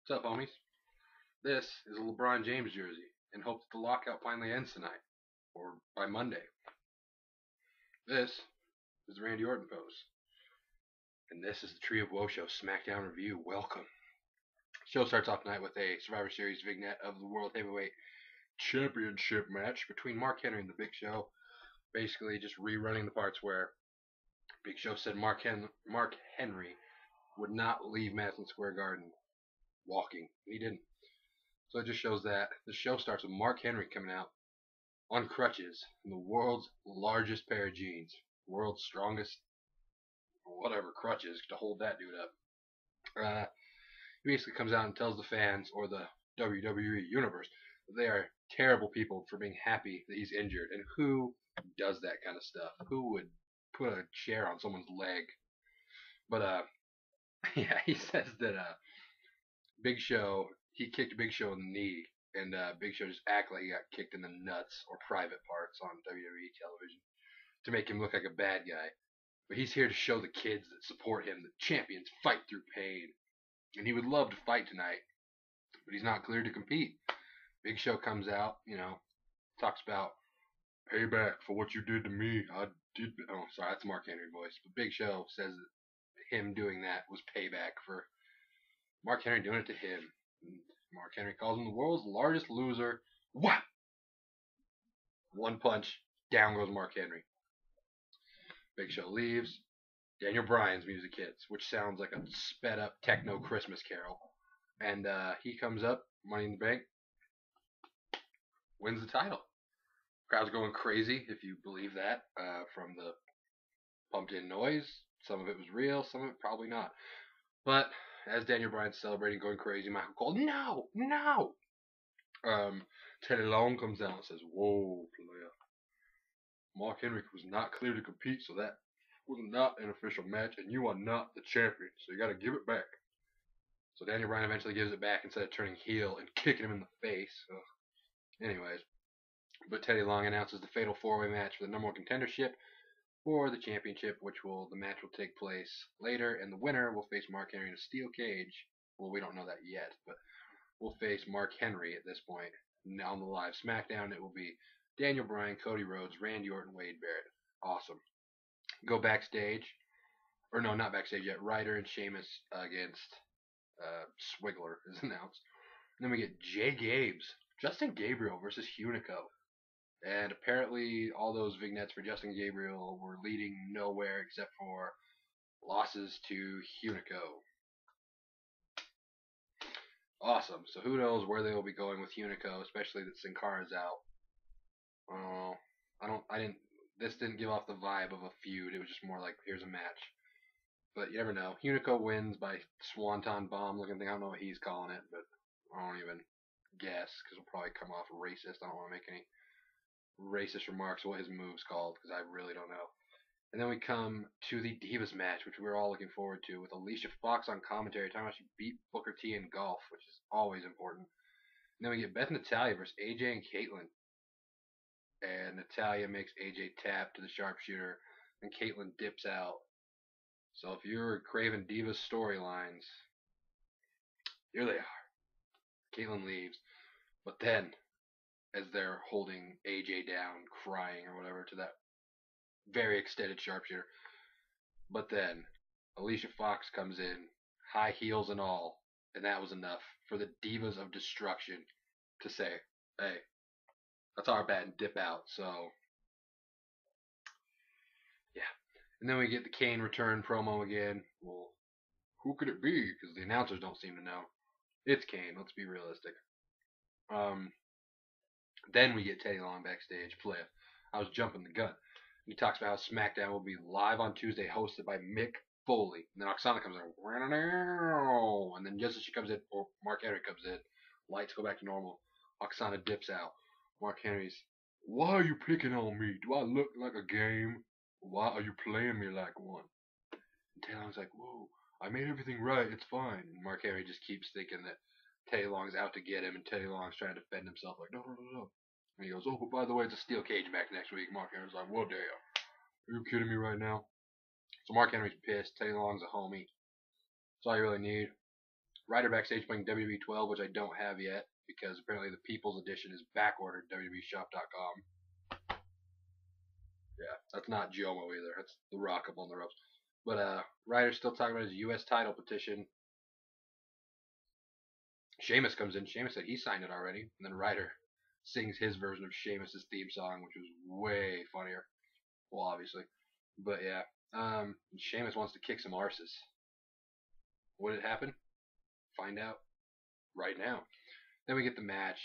What's up, homies? This is a LeBron James jersey in hopes that the lockout finally ends tonight or by Monday. This is the Randy Orton pose. And this is the Tree of Woe Show Smackdown review. Welcome. Show starts off tonight with a Survivor Series vignette of the World Heavyweight Championship match between Mark Henry and the Big Show. Basically, just rerunning the parts where Big Show said Mark Henry would not leave Madison Square Garden walking. He didn't. So it just shows that the show starts with Mark Henry coming out on crutches in the world's largest pair of jeans, world's strongest, whatever crutches to hold that dude up. He basically comes out and tells the fans or the WWE universe that they are terrible people for being happy that he's injured. And who does that kind of stuff? Who would put a chair on someone's leg? But yeah, he says that Big Show, he kicked Big Show in the knee, and Big Show just acted like he got kicked in the nuts or private parts on WWE television to make him look like a bad guy. But he's here to show the kids that support him that champions fight through pain. And he would love to fight tonight, but he's not cleared to compete. Big Show comes out, talks about payback for what you did to me. Oh, sorry, that's Mark Henry voice. But Big Show says that him doing that was payback for Mark Henry doing it to him. And Mark Henry calls him the world's largest loser. What? One punch, down goes Mark Henry. Big Show leaves. Daniel Bryan's music hits, which sounds like a sped up techno Christmas carol. And he comes up, Money in the Bank, wins the title. Crowd's going crazy, if you believe that, from the pumped in noise. Some of it was real, some of it probably not. But as Daniel Bryan's celebrating, going crazy, Michael Cole, no! Teddy Long comes out and says, whoa, player. Mark Henry was not clear to compete, so that was not an official match, and you are not the champion, so you got to give it back. So Daniel Bryan eventually gives it back instead of turning heel and kicking him in the face. Anyways, but Teddy Long announces the fatal four-way match for the number one contendership for the championship, the match will take place later, and the winner will face Mark Henry in a steel cage. Well, we don't know that yet, but will face Mark Henry at this point. Now on the live SmackDown, it will be Daniel Bryan, Cody Rhodes, Randy Orton, Wade Barrett. Awesome. Go backstage, or no, not backstage yet. Ryder and Sheamus against Swigler is announced. And then we get Justin Gabriel versus Hunico. And apparently all those vignettes for Justin Gabriel were leading nowhere except for losses to Hunico. Awesome. So who knows where they will be going with Hunico, especially that Sin Cara's out. This didn't give off the vibe of a feud. It was just more like, here's a match. But you never know. Hunico wins by Swanton Bomb looking thing. I don't know what he's calling it, but I don't even guess because it'll probably come off racist. I don't want to make any racist remarks on what his move's called because I really don't know. And then we come to the Divas match, which we're all looking forward to, with Alicia Fox on commentary talking about she beat Booker T in golf, which is always important. And then we get Beth Natalya versus AJ and Caitlyn. And Natalya makes AJ tap to the sharpshooter, and Caitlyn dips out. So if you're craving Divas storylines, here they are. Caitlyn leaves, but then, as they're holding AJ down, crying or whatever, to that very extended sharpshooter, but then Alicia Fox comes in, high heels and all, and that was enough for the Divas of Destruction to say, hey, that's our bad, and dip out. So yeah. And then we get the Kane return promo again. Well, who could it be? Because the announcers don't seem to know. It's Kane. Let's be realistic. Then we get Teddy Long backstage. I was jumping the gun. He talks about how SmackDown will be live on Tuesday, hosted by Mick Foley. And then Oksana comes in. And then just as she comes in, or Mark Henry comes in, lights go back to normal. Oksana dips out. Mark Henry's, why are you picking on me? Do I look like a game? Why are you playing me like one? And Teddy Long's like, whoa, I made everything right. It's fine. And Mark Henry just keeps thinking that Teddy Long's out to get him, and Teddy Long's trying to defend himself like, no. And he goes, oh, but by the way, it's a steel cage match next week. Mark Henry's like, whoa, damn. Are you kidding me right now? So Mark Henry's pissed. Teddy Long's a homie. That's all you really need. Ryder backstage playing WWE 12, which I don't have yet because apparently the People's Edition is back ordered WWEshop.com. Yeah, that's not Jomo either. That's The Rock up on the ropes. But Ryder's still talking about his U.S. title petition. Sheamus comes in. Sheamus said he signed it already, and then Ryder sings his version of Sheamus's theme song, which was way funnier. Well, obviously, but yeah. Sheamus wants to kick some arses. What did happen? Find out right now. Then we get the match.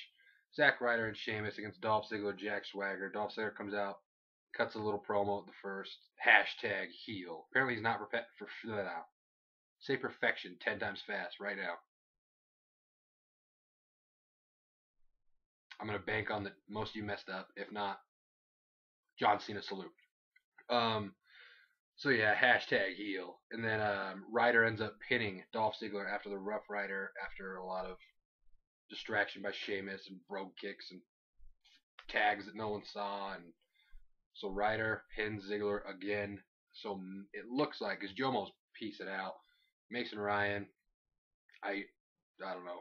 Zack Ryder and Sheamus against Dolph Ziggler, Jack Swagger. Dolph Ziggler comes out, cuts a little promo at the first. Hashtag heel. Apparently he's not say perfection 10 times fast right now. I'm going to bank on that most of you messed up. If not, John Cena salute. So yeah, hashtag heel. And then Ryder ends up pinning Dolph Ziggler after the Rough Rider after a lot of distraction by Sheamus and brogue kicks and tags that no one saw. And so Ryder pins Ziggler again. So it looks like, because Jomo's piecing out. Mason Ryan, I don't know.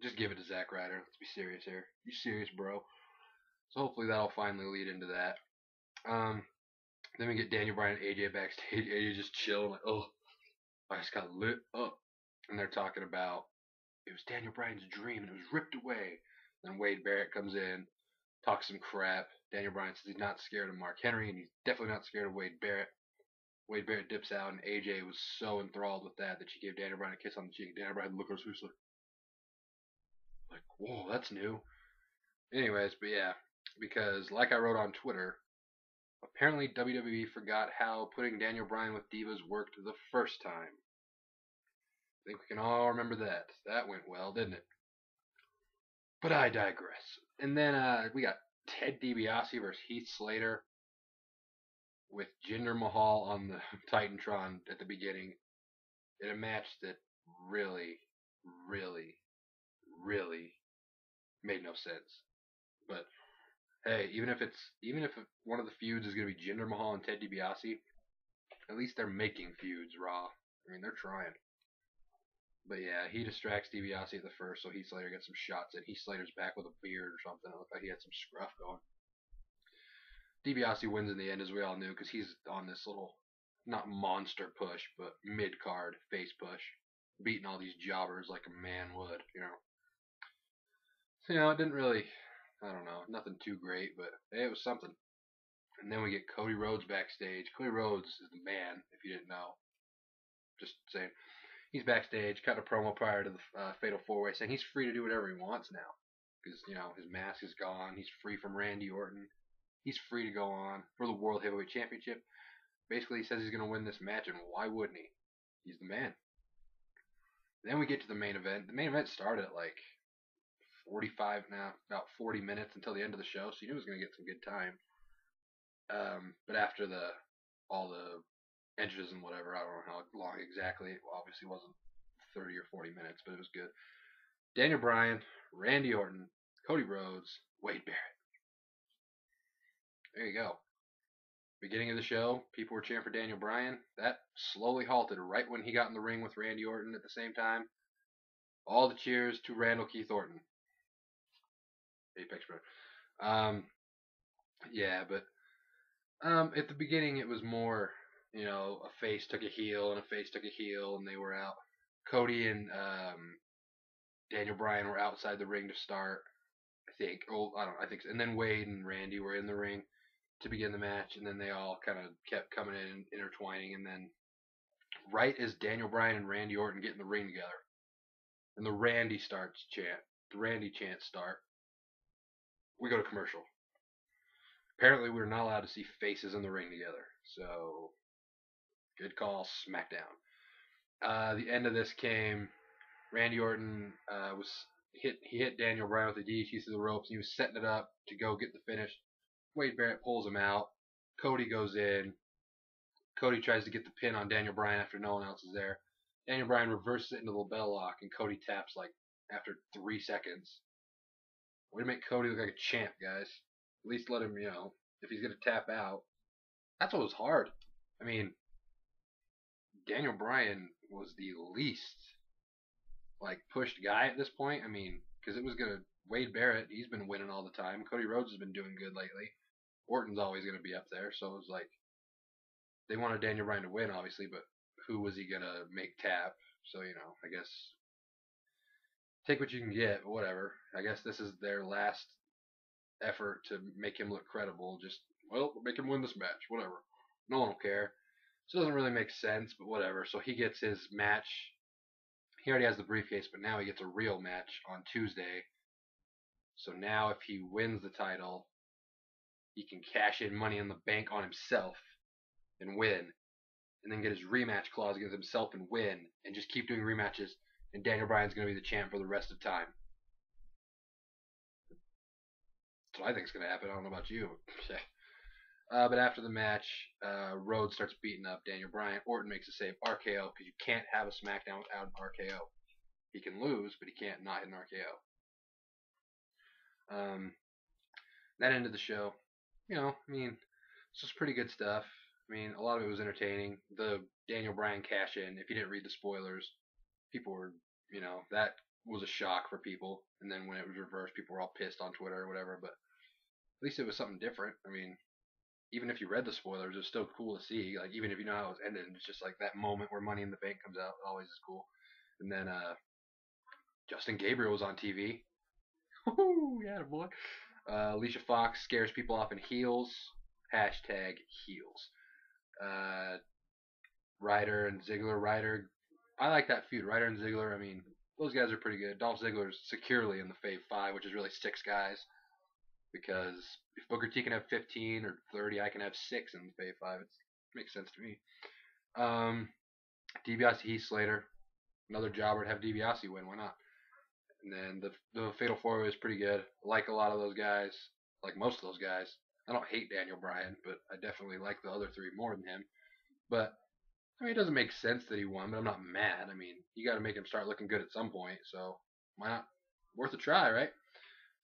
Just give it to Zack Ryder. Let's be serious here. You serious, bro? So hopefully that'll finally lead into that. Then we get Daniel Bryan and AJ backstage. AJ just chilling, like, oh, I just got lit up. And they're talking about it was Daniel Bryan's dream and it was ripped away. Then Wade Barrett comes in, talks some crap. Daniel Bryan says he's not scared of Mark Henry and he's definitely not scared of Wade Barrett. Wade Barrett dips out and AJ was so enthralled with that she gave Daniel Bryan a kiss on the cheek. Daniel Bryan looked at her face like, whoa, that's new. Anyways, but yeah, because like I wrote on Twitter, apparently WWE forgot how putting Daniel Bryan with Divas worked the first time. I think we can all remember that. That went well, didn't it? But I digress. And then we got Ted DiBiase versus Heath Slater with Jinder Mahal on the Titantron at the beginning in a match that really, really, really made no sense. But hey, even if one of the feuds is going to be Jinder Mahal and Ted DiBiase, at least they're making feuds, Raw. I mean, they're trying. But yeah, he distracts DiBiase at the first, so Heath Slater gets some shots in. Heath Slater's back with a beard or something. It looked like he had some scruff going. DiBiase wins in the end, as we all knew, because he's on this little, not monster push, but mid-card face push, beating all these jobbers like a man would, you know. So, you know, it didn't really, I don't know, nothing too great, but hey, it was something. And then we get Cody Rhodes backstage. Cody Rhodes is the man, if you didn't know. Just saying. He's backstage, cut a promo prior to the Fatal 4-Way, saying he's free to do whatever he wants now. Because, you know, his mask is gone. He's free from Randy Orton. He's free to go on for the World Heavyweight Championship. Basically, he says he's going to win this match, and why wouldn't he? He's the man. Then we get to the main event. The main event started at like about 40 minutes until the end of the show, so you knew it was going to get some good time. But after all the entrances and whatever, I don't know how long exactly. It obviously wasn't 30 or 40 minutes, but it was good. Daniel Bryan, Randy Orton, Cody Rhodes, Wade Barrett. There you go. Beginning of the show, people were cheering for Daniel Bryan. That slowly halted right when he got in the ring with Randy Orton at the same time. All the cheers to Randall Keith Orton. Apex Pro. Yeah, but at the beginning it was more, you know, a face took a heel and a face took a heel and they were out. Cody and Daniel Bryan were outside the ring to start, I think. Oh, I don't know, I think so. And then Wade and Randy were in the ring to begin the match, and then they all kind of kept coming in and intertwining, and then right as Daniel Bryan and Randy Orton get in the ring together, and the Randy chants start, we go to commercial. Apparently we're not allowed to see faces in the ring together, so good call, Smackdown. The end of this came, Randy Orton he hit Daniel Bryan with the DDT through the ropes, and he was setting it up to go get the finish. Wade Barrett pulls him out. Cody goes in. Cody tries to get the pin on Daniel Bryan after no one else is there. Daniel Bryan reverses it into the bell lock, and Cody taps like after 3 seconds. Way to make Cody look like a champ, guys. At least let him, you know, if he's going to tap out. That's what was hard. I mean, Daniel Bryan was the least like pushed guy at this point. I mean, because it was gonna Wade Barrett. He's been winning all the time. Cody Rhodes has been doing good lately. Orton's always gonna be up there. So it was like they wanted Daniel Bryan to win, obviously, but who was he gonna make tap? So I guess take what you can get. But whatever. I guess this is their last effort to make him look credible. Just make him win this match. Whatever. No one will care. So it doesn't really make sense, but whatever. So he gets his match. He already has the briefcase, but now he gets a real match on Tuesday. So now if he wins the title, he can cash in Money in the Bank on himself and win, and then get his rematch clause against himself and win, and just keep doing rematches. And Daniel Bryan's going to be the champ for the rest of time. That's what I think is going to happen. I don't know about you. But after the match, Rhodes starts beating up Daniel Bryan. Orton makes a save RKO because you can't have a SmackDown without an RKO. He can lose, but he can't not hit an RKO. That ended the show. It's just pretty good stuff. A lot of it was entertaining. The Daniel Bryan cash in, if you didn't read the spoilers, people were, that was a shock for people. And then when it was reversed, people were all pissed on Twitter or whatever. But at least it was something different. Even if you read the spoilers, it's still cool to see. Like, even if you know how it was ended, it's just like that moment where Money in the Bank comes out. It always is cool. And then Justin Gabriel was on TV. Woohoo! Yeah, boy. Alicia Fox scares people off in heels. Hashtag heels. Ryder and Ziggler. I like that feud. Ryder and Ziggler, those guys are pretty good. Dolph Ziggler's securely in the Fave 5, which is really 6 guys. Because if Booker T can have 15 or 30, I can have 6 in the Fave 5. It makes sense to me. DiBiase, Heath Slater. Another jobber to have DiBiase win. Why not? And then the Fatal 4-Way is pretty good. I like a lot of those guys. Like most of those guys. I don't hate Daniel Bryan, but I definitely like the other 3 more than him. But, it doesn't make sense that he won, but I'm not mad. You got to make him start looking good at some point. So, why not? Worth a try, right?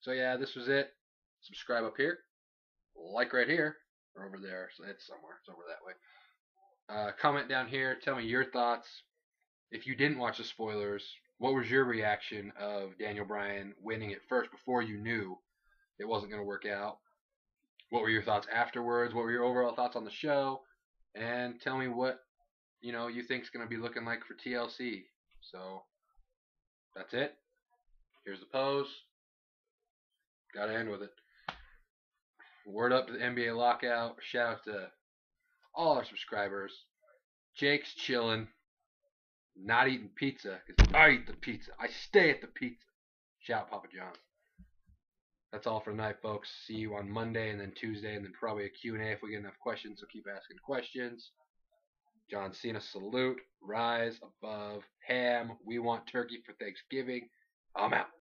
So, yeah, this was it. Subscribe up here. Like right here. Or over there. So it's somewhere. It's over that way. Comment down here. Tell me your thoughts. If you didn't watch the spoilers, what was your reaction of Daniel Bryan winning it first before you knew it wasn't going to work out? What were your thoughts afterwards? What were your overall thoughts on the show? And tell me what you think is going to be looking like for TLC. So that's it. Here's the pose. Gotta end with it. Word up to the NBA lockout. Shout out to all our subscribers. Jake's chilling, not eating pizza because I eat the pizza. I stay at the pizza. Shout out Papa John's. That's all for tonight, folks. See you on Monday and then Tuesday and then probably a Q&A if we get enough questions, so keep asking questions. John Cena salute. Rise above ham. We want turkey for Thanksgiving. I'm out.